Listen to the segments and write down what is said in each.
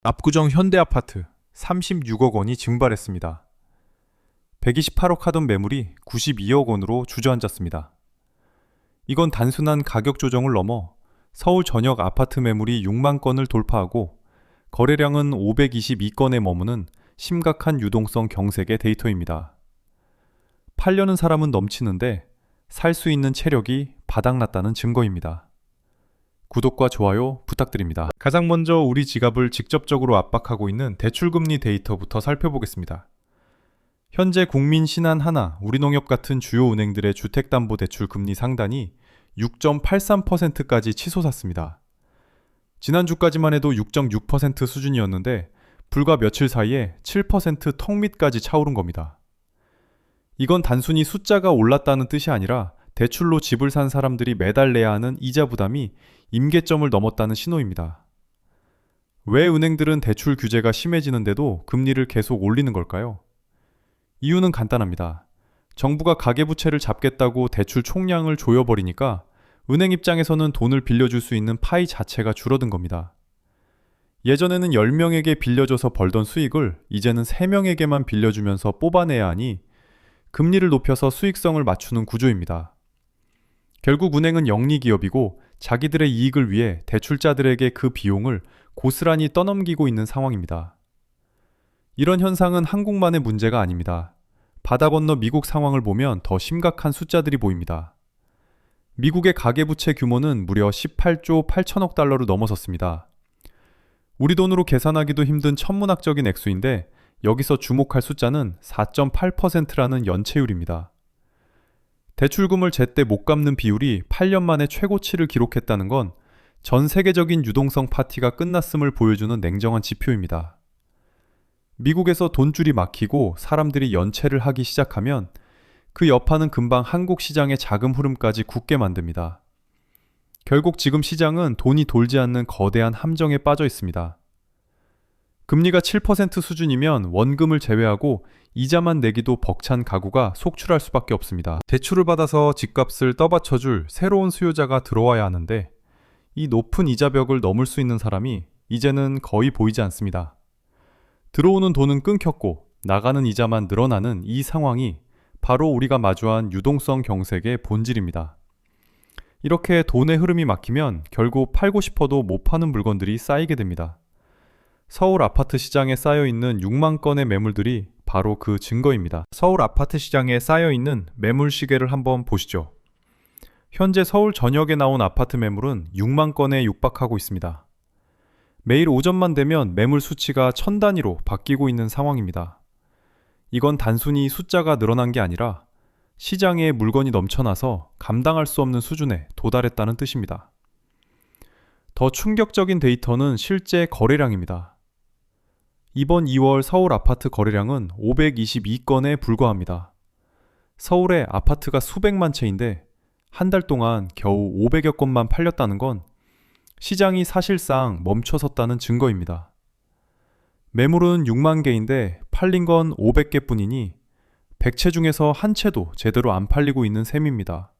압구정 현대아파트 36억 원이 증발했습니다. 128억 하던 매물이 92억 원으로 주저앉았습니다. 이건 단순한 가격 조정을 넘어 서울 전역 아파트 매물이 6만 건을 돌파하고 거래량은 522건에 머무는 심각한 유동성 경색의 데이터입니다. 팔려는 사람은 넘치는데 살 수 있는 체력이 바닥났다는 증거입니다. 구독과 좋아요 부탁드립니다. 가장 먼저 우리 지갑을 직접적으로 압박하고 있는 대출금리 데이터부터 살펴보겠습니다. 현재 국민, 신한, 하나, 우리농협 같은 주요 은행들의 주택담보대출 금리 상단이 6.83%까지 치솟았습니다. 지난주까지만 해도 6.6% 수준이었는데 불과 며칠 사이에 7% 턱 밑까지 차오른 겁니다. 이건 단순히 숫자가 올랐다는 뜻이 아니라 대출로 집을 산 사람들이 매달 내야 하는 이자 부담이 임계점을 넘었다는 신호입니다. 왜 은행들은 대출 규제가 심해지는데도 금리를 계속 올리는 걸까요? 이유는 간단합니다. 정부가 가계부채를 잡겠다고 대출 총량을 조여버리니까 은행 입장에서는 돈을 빌려줄 수 있는 파이 자체가 줄어든 겁니다. 예전에는 10명에게 빌려줘서 벌던 수익을 이제는 3명에게만 빌려주면서 뽑아내야 하니 금리를 높여서 수익성을 맞추는 구조입니다. 결국 은행은 영리기업이고 자기들의 이익을 위해 대출자들에게 그 비용을 고스란히 떠넘기고 있는 상황입니다. 이런 현상은 한국만의 문제가 아닙니다. 바다 건너 미국 상황을 보면 더 심각한 숫자들이 보입니다. 미국의 가계부채 규모는 무려 18조 8천억 달러를 넘어섰습니다. 우리 돈으로 계산하기도 힘든 천문학적인 액수인데 여기서 주목할 숫자는 4.8%라는 연체율입니다. 대출금을 제때 못 갚는 비율이 8년 만에 최고치를 기록했다는 건 전 세계적인 유동성 파티가 끝났음을 보여주는 냉정한 지표입니다. 미국에서 돈줄이 막히고 사람들이 연체를 하기 시작하면 그 여파는 금방 한국 시장의 자금 흐름까지 굳게 만듭니다. 결국 지금 시장은 돈이 돌지 않는 거대한 함정에 빠져 있습니다. 금리가 7% 수준이면 원금을 제외하고 이자만 내기도 벅찬 가구가 속출할 수밖에 없습니다. 대출을 받아서 집값을 떠받쳐줄 새로운 수요자가 들어와야 하는데 이 높은 이자벽을 넘을 수 있는 사람이 이제는 거의 보이지 않습니다. 들어오는 돈은 끊겼고 나가는 이자만 늘어나는 이 상황이 바로 우리가 마주한 유동성 경색의 본질입니다. 이렇게 돈의 흐름이 막히면 결국 팔고 싶어도 못 파는 물건들이 쌓이게 됩니다. 서울 아파트 시장에 쌓여있는 6만 건의 매물들이 바로 그 증거입니다. 서울 아파트 시장에 쌓여있는 매물 시계를 한번 보시죠. 현재 서울 전역에 나온 아파트 매물은 6만 건에 육박하고 있습니다. 매일 오전만 되면 매물 수치가 1000단위로 바뀌고 있는 상황입니다. 이건 단순히 숫자가 늘어난 게 아니라 시장에 물건이 넘쳐나서 감당할 수 없는 수준에 도달했다는 뜻입니다. 더 충격적인 데이터는 실제 거래량입니다. 이번 2월 서울 아파트 거래량은 522건에 불과합니다. 서울에 아파트가 수백만 채인데 한 달 동안 겨우 500여 건만 팔렸다는 건 시장이 사실상 멈춰섰다는 증거입니다. 매물은 6만 개인데 팔린 건 500개 뿐이니 100채 중에서 한 채도 제대로 안 팔리고 있는 셈입니다.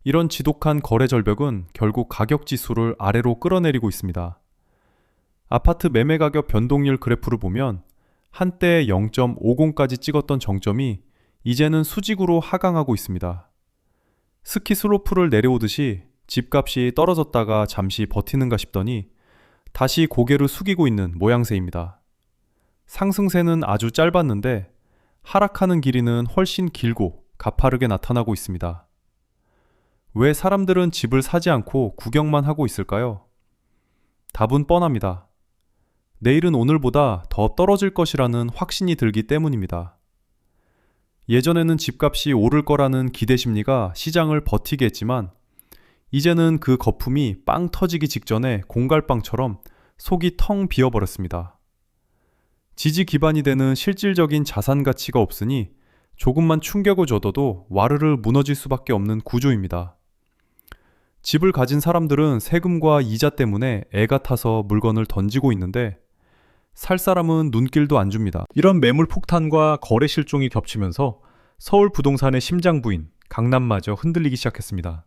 이런 지독한 거래 절벽은 결국 가격 지수를 아래로 끌어내리고 있습니다. 아파트 매매 가격 변동률 그래프를 보면 한때 0.50까지 찍었던 정점이 이제는 수직으로 하강하고 있습니다. 스키 슬로프를 내려오듯이 집값이 떨어졌다가 잠시 버티는가 싶더니 다시 고개를 숙이고 있는 모양새입니다. 상승세는 아주 짧았는데 하락하는 길이는 훨씬 길고 가파르게 나타나고 있습니다. 왜 사람들은 집을 사지 않고 구경만 하고 있을까요? 답은 뻔합니다. 내일은 오늘보다 더 떨어질 것이라는 확신이 들기 때문입니다. 예전에는 집값이 오를 거라는 기대 심리가 시장을 버티게 했지만 이제는 그 거품이 빵 터지기 직전에 공갈빵처럼 속이 텅 비어버렸습니다. 지지 기반이 되는 실질적인 자산 가치가 없으니 조금만 충격을 줘도 와르르 무너질 수밖에 없는 구조입니다. 집을 가진 사람들은 세금과 이자 때문에 애가 타서 물건을 던지고 있는데 살 사람은 눈길도 안 줍니다. 이런 매물 폭탄과 거래 실종이 겹치면서 서울 부동산의 심장부인 강남마저 흔들리기 시작했습니다.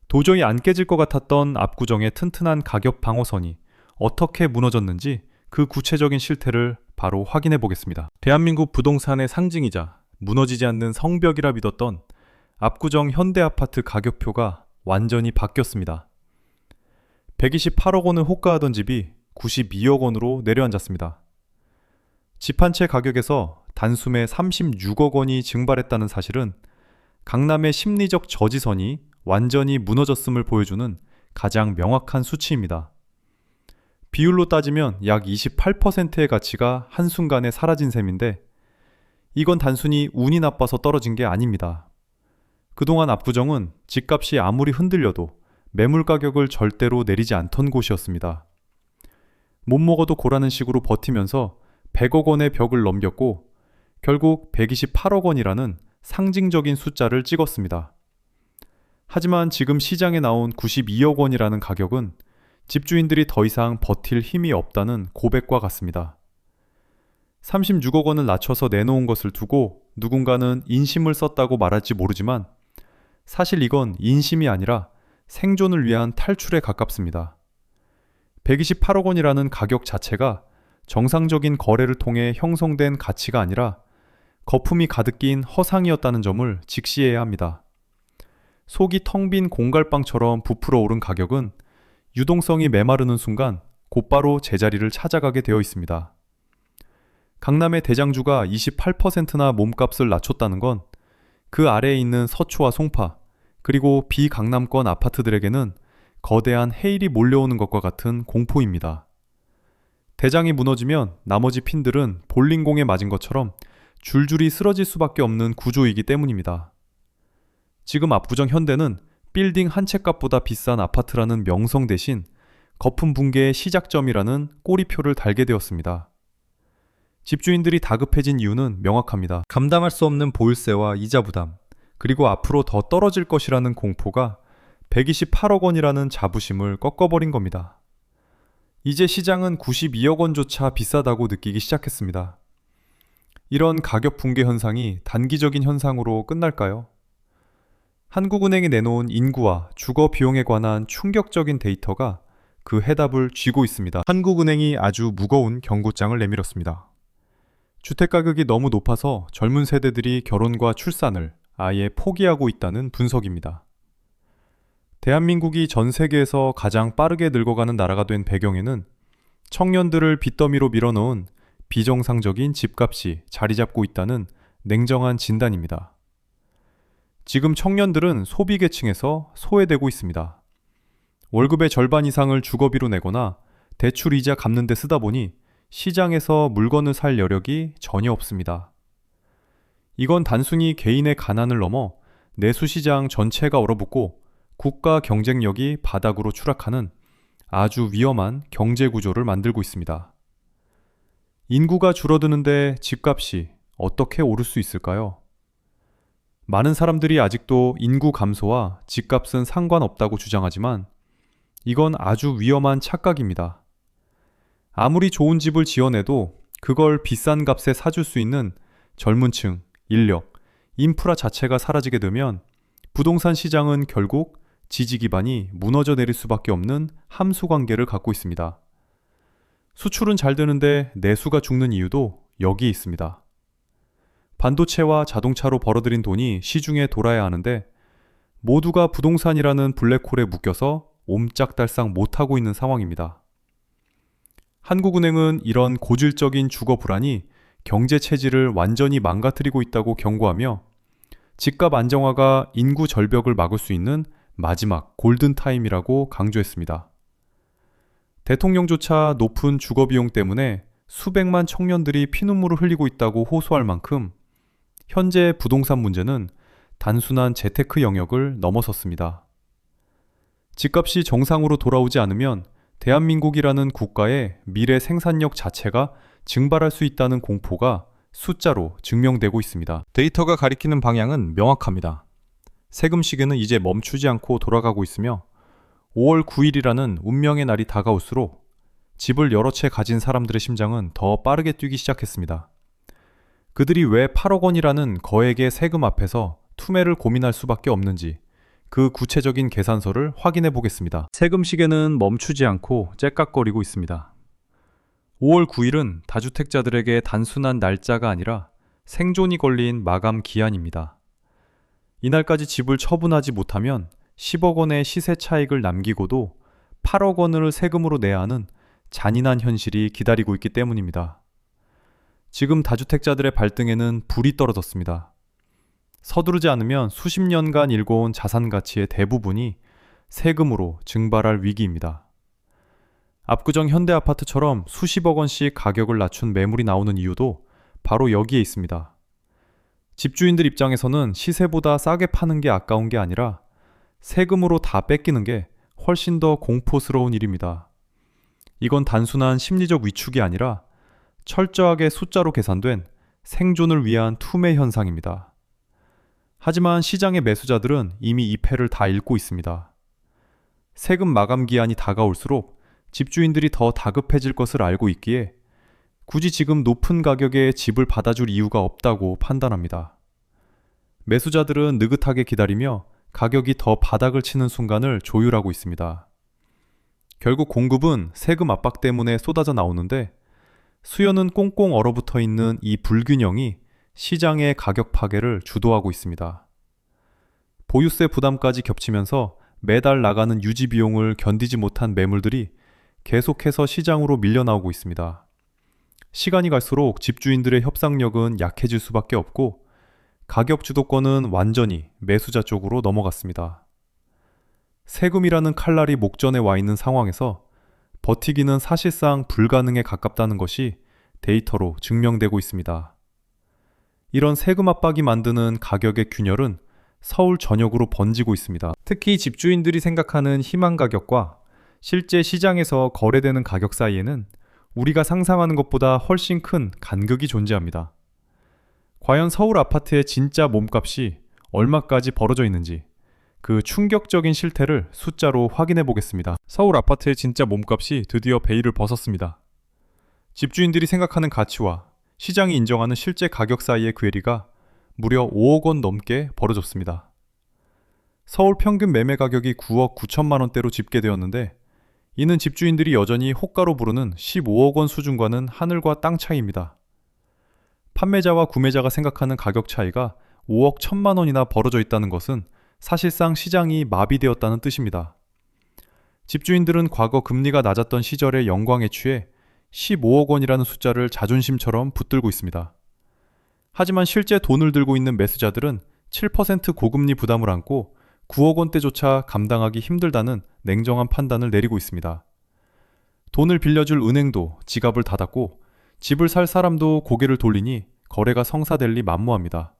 도저히 안 깨질 것 같았던 압구정의 튼튼한 가격 방어선이 어떻게 무너졌는지 그 구체적인 실태를 바로 확인해 보겠습니다. 대한민국 부동산의 상징이자 무너지지 않는 성벽이라 믿었던 압구정 현대아파트 가격표가 완전히 바뀌었습니다. 128억 원을 호가하던 집이 92억 원으로 내려앉았습니다. 집 한 채 가격에서 단숨에 36억 원이 증발했다는 사실은 강남의 심리적 저지선이 완전히 무너졌음을 보여주는 가장 명확한 수치입니다. 비율로 따지면 약 28%의 가치가 한순간에 사라진 셈인데 이건 단순히 운이 나빠서 떨어진 게 아닙니다. 그동안 압구정은 집값이 아무리 흔들려도 매물 가격을 절대로 내리지 않던 곳이었습니다. 못 먹어도 고라는 식으로 버티면서 100억 원의 벽을 넘겼고 결국 128억 원이라는 상징적인 숫자를 찍었습니다. 하지만 지금 시장에 나온 92억 원이라는 가격은 집주인들이 더 이상 버틸 힘이 없다는 고백과 같습니다. 36억 원을 낮춰서 내놓은 것을 두고 누군가는 인심을 썼다고 말할지 모르지만 사실 이건 인심이 아니라 생존을 위한 탈출에 가깝습니다. 128억 원이라는 가격 자체가 정상적인 거래를 통해 형성된 가치가 아니라 거품이 가득 낀 허상이었다는 점을 직시해야 합니다. 속이 텅 빈 공갈빵처럼 부풀어 오른 가격은 유동성이 메마르는 순간 곧바로 제자리를 찾아가게 되어 있습니다. 강남의 대장주가 28%나 몸값을 낮췄다는 건 그 아래에 있는 서초와 송파, 그리고 비강남권 아파트들에게는 거대한 해일이 몰려오는 것과 같은 공포입니다. 대장이 무너지면 나머지 핀들은 볼링공에 맞은 것처럼 줄줄이 쓰러질 수밖에 없는 구조이기 때문입니다. 지금 압구정 현대는 빌딩 한 채 값보다 비싼 아파트라는 명성 대신 거품 붕괴의 시작점이라는 꼬리표를 달게 되었습니다. 집주인들이 다급해진 이유는 명확합니다. 감당할 수 없는 보유세와 이자 부담, 그리고 앞으로 더 떨어질 것이라는 공포가 128억 원이라는 자부심을 꺾어버린 겁니다. 이제 시장은 92억 원조차 비싸다고 느끼기 시작했습니다. 이런 가격 붕괴 현상이 단기적인 현상으로 끝날까요? 한국은행이 내놓은 인구와 주거 비용에 관한 충격적인 데이터가 그 해답을 쥐고 있습니다. 한국은행이 아주 무거운 경고장을 내밀었습니다. 주택가격이 너무 높아서 젊은 세대들이 결혼과 출산을 아예 포기하고 있다는 분석입니다. 대한민국이 전 세계에서 가장 빠르게 늙어가는 나라가 된 배경에는 청년들을 빚더미로 밀어넣은 비정상적인 집값이 자리 잡고 있다는 냉정한 진단입니다. 지금 청년들은 소비계층에서 소외되고 있습니다. 월급의 절반 이상을 주거비로 내거나 대출 이자 갚는 데 쓰다 보니 시장에서 물건을 살 여력이 전혀 없습니다. 이건 단순히 개인의 가난을 넘어 내수시장 전체가 얼어붙고 국가 경쟁력이 바닥으로 추락하는 아주 위험한 경제 구조를 만들고 있습니다. 인구가 줄어드는데 집값이 어떻게 오를 수 있을까요? 많은 사람들이 아직도 인구 감소와 집값은 상관없다고 주장하지만 이건 아주 위험한 착각입니다. 아무리 좋은 집을 지어내도 그걸 비싼 값에 사줄 수 있는 젊은 층, 인력, 인프라 자체가 사라지게 되면 부동산 시장은 결국 지지 기반이 무너져 내릴 수밖에 없는 함수 관계를 갖고 있습니다. 수출은 잘 되는데 내수가 죽는 이유도 여기에 있습니다. 반도체와 자동차로 벌어들인 돈이 시중에 돌아야 하는데 모두가 부동산이라는 블랙홀에 묶여서 옴짝달싹 못하고 있는 상황입니다. 한국은행은 이런 고질적인 주거 불안이 경제 체질을 완전히 망가뜨리고 있다고 경고하며 집값 안정화가 인구 절벽을 막을 수 있는 마지막 골든타임이라고 강조했습니다. 대통령조차 높은 주거 비용 때문에 수백만 청년들이 피눈물을 흘리고 있다고 호소할 만큼 현재 부동산 문제는 단순한 재테크 영역을 넘어섰습니다. 집값이 정상으로 돌아오지 않으면 대한민국이라는 국가의 미래 생산력 자체가 증발할 수 있다는 공포가 숫자로 증명되고 있습니다. 데이터가 가리키는 방향은 명확합니다. 세금 시계는 이제 멈추지 않고 돌아가고 있으며 5월 9일이라는 운명의 날이 다가올수록 집을 여러 채 가진 사람들의 심장은 더 빠르게 뛰기 시작했습니다. 그들이 왜 8억 원이라는 거액의 세금 앞에서 투매를 고민할 수밖에 없는지, 그 구체적인 계산서를 확인해 보겠습니다. 세금 시계는 멈추지 않고 째깍거리고 있습니다. 5월 9일은 다주택자들에게 단순한 날짜가 아니라 생존이 걸린 마감 기한입니다. 이날까지 집을 처분하지 못하면 10억 원의 시세 차익을 남기고도 8억 원을 세금으로 내야 하는 잔인한 현실이 기다리고 있기 때문입니다. 지금 다주택자들의 발등에는 불이 떨어졌습니다. 서두르지 않으면 수십 년간 일궈온 자산 가치의 대부분이 세금으로 증발할 위기입니다. 압구정 현대아파트처럼 수십억 원씩 가격을 낮춘 매물이 나오는 이유도 바로 여기에 있습니다. 집주인들 입장에서는 시세보다 싸게 파는 게 아까운 게 아니라 세금으로 다 뺏기는 게 훨씬 더 공포스러운 일입니다. 이건 단순한 심리적 위축이 아니라 철저하게 숫자로 계산된 생존을 위한 투매 현상입니다. 하지만 시장의 매수자들은 이미 이 패를 다 읽고 있습니다. 세금 마감 기한이 다가올수록 집주인들이 더 다급해질 것을 알고 있기에 굳이 지금 높은 가격에 집을 받아줄 이유가 없다고 판단합니다. 매수자들은 느긋하게 기다리며 가격이 더 바닥을 치는 순간을 조율하고 있습니다. 결국 공급은 세금 압박 때문에 쏟아져 나오는데 수요는 꽁꽁 얼어붙어 있는 이 불균형이 시장의 가격 파괴를 주도하고 있습니다. 보유세 부담까지 겹치면서 매달 나가는 유지 비용을 견디지 못한 매물들이 계속해서 시장으로 밀려나오고 있습니다. 시간이 갈수록 집주인들의 협상력은 약해질 수밖에 없고 가격 주도권은 완전히 매수자 쪽으로 넘어갔습니다. 세금이라는 칼날이 목전에 와 있는 상황에서 버티기는 사실상 불가능에 가깝다는 것이 데이터로 증명되고 있습니다. 이런 세금 압박이 만드는 가격의 균열은 서울 전역으로 번지고 있습니다. 특히 집주인들이 생각하는 희망 가격과 실제 시장에서 거래되는 가격 사이에는 우리가 상상하는 것보다 훨씬 큰 간극이 존재합니다. 과연 서울 아파트의 진짜 몸값이 얼마까지 벌어져 있는지 그 충격적인 실태를 숫자로 확인해 보겠습니다. 서울 아파트의 진짜 몸값이 드디어 베일을 벗었습니다. 집주인들이 생각하는 가치와 시장이 인정하는 실제 가격 사이의 괴리가 무려 5억 원 넘게 벌어졌습니다. 서울 평균 매매 가격이 9억 9천만 원대로 집계되었는데 이는 집주인들이 여전히 호가로 부르는 15억 원 수준과는 하늘과 땅 차이입니다. 판매자와 구매자가 생각하는 가격 차이가 5억 1천만 원이나 벌어져 있다는 것은 사실상 시장이 마비되었다는 뜻입니다. 집주인들은 과거 금리가 낮았던 시절의 영광에 취해 15억 원이라는 숫자를 자존심처럼 붙들고 있습니다. 하지만 실제 돈을 들고 있는 매수자들은 7% 고금리 부담을 안고 9억 원대조차 감당하기 힘들다는 냉정한 판단을 내리고 있습니다. 돈을 빌려줄 은행도 지갑을 닫았고 집을 살 사람도 고개를 돌리니 거래가 성사될 리 만무합니다.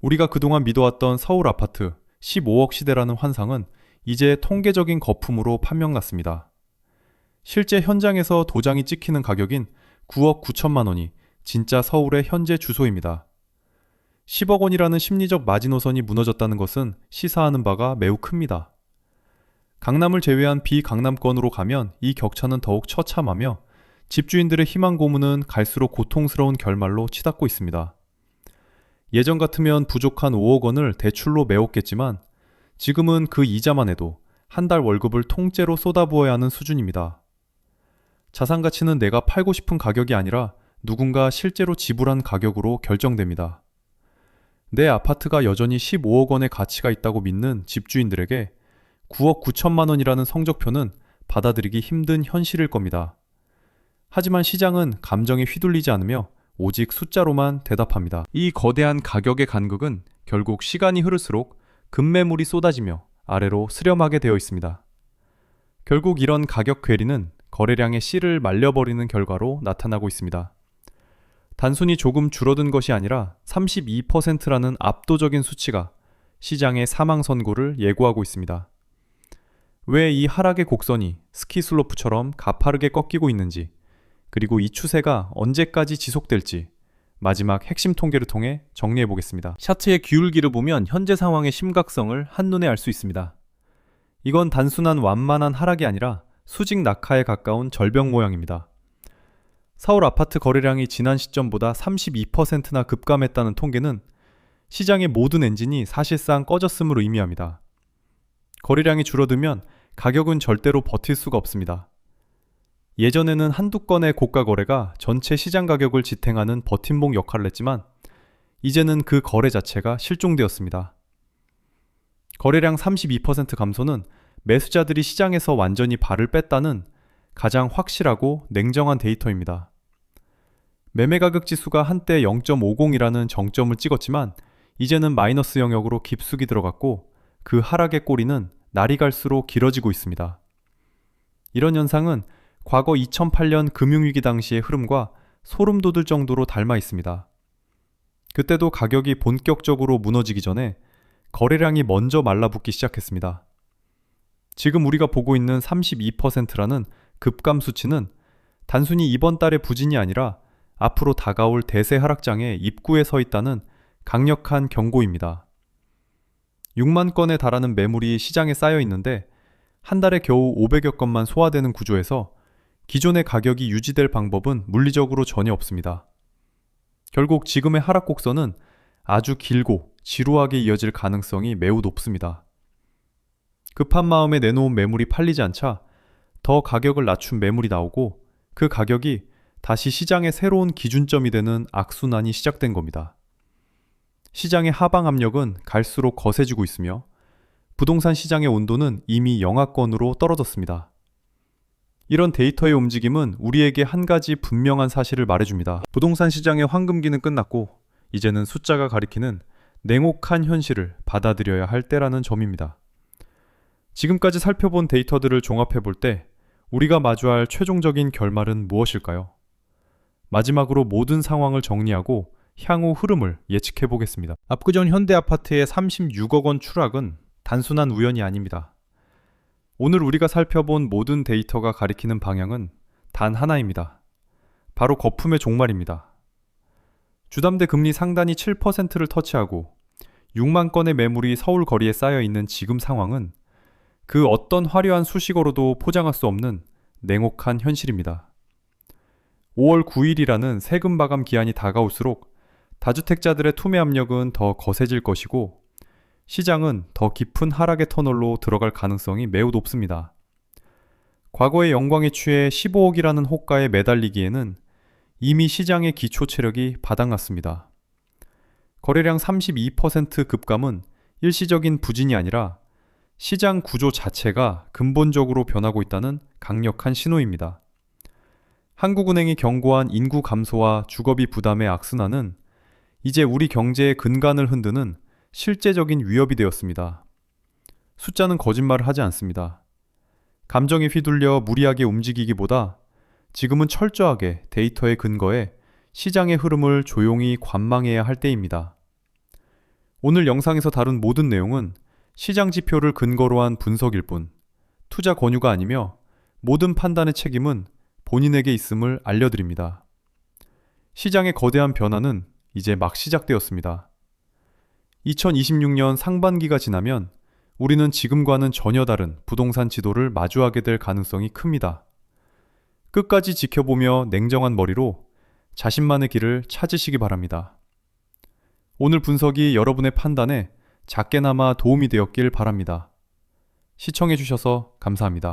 우리가 그동안 믿어왔던 서울 아파트 15억 시대라는 환상은 이제 통계적인 거품으로 판명났습니다. 실제 현장에서 도장이 찍히는 가격인 9억 9천만 원이 진짜 서울의 현재 주소입니다. 10억 원이라는 심리적 마지노선이 무너졌다는 것은 시사하는 바가 매우 큽니다. 강남을 제외한 비강남권으로 가면 이 격차는 더욱 처참하며 집주인들의 희망 고문은 갈수록 고통스러운 결말로 치닫고 있습니다. 예전 같으면 부족한 5억 원을 대출로 메웠겠지만 지금은 그 이자만 해도 한 달 월급을 통째로 쏟아부어야 하는 수준입니다. 자산 가치는 내가 팔고 싶은 가격이 아니라 누군가 실제로 지불한 가격으로 결정됩니다. 내 아파트가 여전히 15억 원의 가치가 있다고 믿는 집주인들에게 9억 9천만 원이라는 성적표는 받아들이기 힘든 현실일 겁니다. 하지만 시장은 감정에 휘둘리지 않으며 오직 숫자로만 대답합니다. 이 거대한 가격의 간극은 결국 시간이 흐를수록 급매물이 쏟아지며 아래로 스렴하게 되어 있습니다. 결국 이런 가격 괴리는 거래량의 씨를 말려버리는 결과로 나타나고 있습니다. 단순히 조금 줄어든 것이 아니라 32%라는 압도적인 수치가 시장의 사망 선고를 예고하고 있습니다. 왜 이 하락의 곡선이 스키 슬로프처럼 가파르게 꺾이고 있는지, 그리고 이 추세가 언제까지 지속될지 마지막 핵심 통계를 통해 정리해 보겠습니다. 차트의 기울기를 보면 현재 상황의 심각성을 한눈에 알 수 있습니다. 이건 단순한 완만한 하락이 아니라 수직 낙하에 가까운 절벽 모양입니다. 서울 아파트 거래량이 지난 시점보다 32%나 급감했다는 통계는 시장의 모든 엔진이 사실상 꺼졌음을 의미합니다. 거래량이 줄어들면 가격은 절대로 버틸 수가 없습니다. 예전에는 한두 건의 고가 거래가 전체 시장 가격을 지탱하는 버팀목 역할을 했지만 이제는 그 거래 자체가 실종되었습니다. 거래량 32% 감소는 매수자들이 시장에서 완전히 발을 뺐다는 가장 확실하고 냉정한 데이터입니다. 매매 가격 지수가 한때 0.50이라는 정점을 찍었지만 이제는 마이너스 영역으로 깊숙이 들어갔고 그 하락의 꼬리는 날이 갈수록 길어지고 있습니다. 이런 현상은 과거 2008년 금융위기 당시의 흐름과 소름 돋을 정도로 닮아 있습니다. 그때도 가격이 본격적으로 무너지기 전에 거래량이 먼저 말라붙기 시작했습니다. 지금 우리가 보고 있는 32%라는 급감 수치는 단순히 이번 달의 부진이 아니라 앞으로 다가올 대세 하락장의 입구에 서 있다는 강력한 경고입니다. 6만 건에 달하는 매물이 시장에 쌓여 있는데 한 달에 겨우 500여 건만 소화되는 구조에서 기존의 가격이 유지될 방법은 물리적으로 전혀 없습니다. 결국 지금의 하락 곡선은 아주 길고 지루하게 이어질 가능성이 매우 높습니다. 급한 마음에 내놓은 매물이 팔리지 않자 더 가격을 낮춘 매물이 나오고 그 가격이 다시 시장의 새로운 기준점이 되는 악순환이 시작된 겁니다. 시장의 하방 압력은 갈수록 거세지고 있으며 부동산 시장의 온도는 이미 영하권으로 떨어졌습니다. 이런 데이터의 움직임은 우리에게 한 가지 분명한 사실을 말해줍니다. 부동산 시장의 황금기는 끝났고 이제는 숫자가 가리키는 냉혹한 현실을 받아들여야 할 때라는 점입니다. 지금까지 살펴본 데이터들을 종합해 볼 때 우리가 마주할 최종적인 결말은 무엇일까요? 마지막으로 모든 상황을 정리하고 향후 흐름을 예측해 보겠습니다. 압구정 현대아파트의 36억 원 추락은 단순한 우연이 아닙니다. 오늘 우리가 살펴본 모든 데이터가 가리키는 방향은 단 하나입니다. 바로 거품의 종말입니다. 주담대 금리 상단이 7%를 터치하고 6만 건의 매물이 서울 거리에 쌓여 있는 지금 상황은 그 어떤 화려한 수식어로도 포장할 수 없는 냉혹한 현실입니다. 5월 9일이라는 세금 마감 기한이 다가올수록 다주택자들의 투매 압력은 더 거세질 것이고 시장은 더 깊은 하락의 터널로 들어갈 가능성이 매우 높습니다. 과거의 영광에 취해 15억이라는 호가에 매달리기에는 이미 시장의 기초 체력이 바닥났습니다. 거래량 32% 급감은 일시적인 부진이 아니라 시장 구조 자체가 근본적으로 변하고 있다는 강력한 신호입니다. 한국은행이 경고한 인구 감소와 주거비 부담의 악순환은 이제 우리 경제의 근간을 흔드는 실제적인 위협이 되었습니다. 숫자는 거짓말을 하지 않습니다. 감정에 휘둘려 무리하게 움직이기보다 지금은 철저하게 데이터에 근거해 시장의 흐름을 조용히 관망해야 할 때입니다. 오늘 영상에서 다룬 모든 내용은 시장 지표를 근거로 한 분석일 뿐 투자 권유가 아니며 모든 판단의 책임은 본인에게 있음을 알려드립니다. 시장의 거대한 변화는 이제 막 시작되었습니다. 2026년 상반기가 지나면 우리는 지금과는 전혀 다른 부동산 지도를 마주하게 될 가능성이 큽니다. 끝까지 지켜보며 냉정한 머리로 자신만의 길을 찾으시기 바랍니다. 오늘 분석이 여러분의 판단에 작게나마 도움이 되었길 바랍니다. 시청해주셔서 감사합니다.